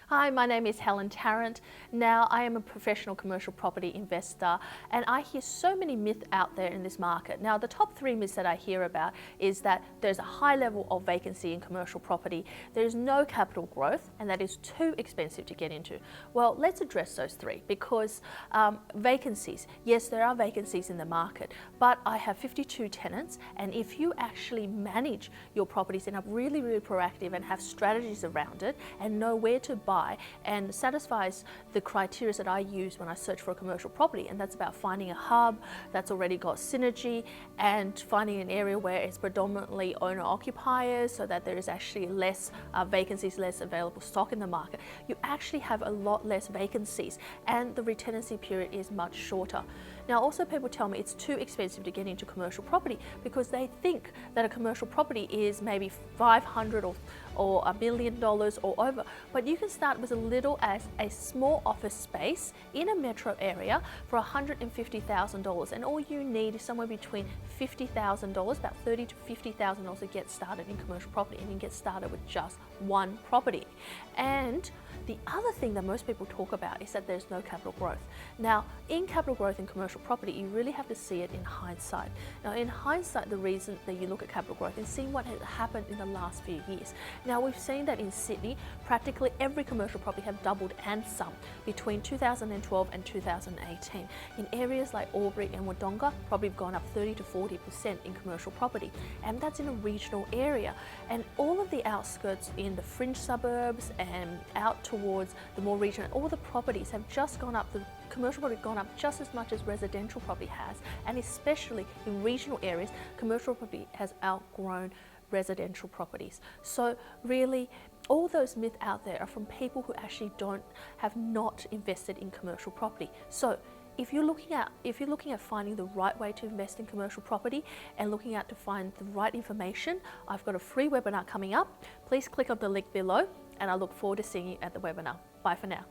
Hi, my name is Helen Tarrant. Now, I am a professional commercial property investor and I hear so many myths out there in this market. Now, the top three myths that I hear about is that there's a high level of vacancy in commercial property, there is no capital growth, and that is too expensive to get into. Well, let's address those three because vacancies, yes, there are vacancies in the market, but I have 52 tenants, and if you actually manage your properties and are really proactive and have strategies around it and know where to buy and satisfies the criteria that I use when I search for a commercial property, and that's about finding a hub that's already got synergy and finding an area where it's predominantly owner occupiers so that there is actually less vacancies, less available stock in the market. You actually have a lot less vacancies and the retenancy period is much shorter. Now, also people tell me it's too expensive to get into commercial property because they think that a commercial property is maybe $500 or $1 million or over, but you can start with as little as a small office space in a metro area for $150,000, and all you need is somewhere between $50,000, about $30,000 to $50,000 to get started in commercial property, and you can get started with just one property. And the other thing that most people talk about is that there's no capital growth. Now, in capital growth in commercial property, you really have to see it in hindsight. Now, in hindsight, the reason that you look at capital growth is seeing what has happened in the last few years. Now, we've seen that in Sydney, practically every commercial property have doubled and some between 2012 and 2018. In areas like Albury and Wodonga, probably have gone up 30 to 40% in commercial property, and that's in a regional area. And all of the outskirts in the fringe suburbs and out towards the more regional, all the properties have just gone up. The commercial property gone up just as much as residential property has, and especially in regional areas, commercial property has outgrown residential properties. So really, all those myths out there are from people who actually have not invested in commercial property. So if you're looking at finding the right way to invest in commercial property and looking out to find the right information, I've got a free webinar coming up. Please click on the link below, and I look forward to seeing you at the webinar. Bye for now.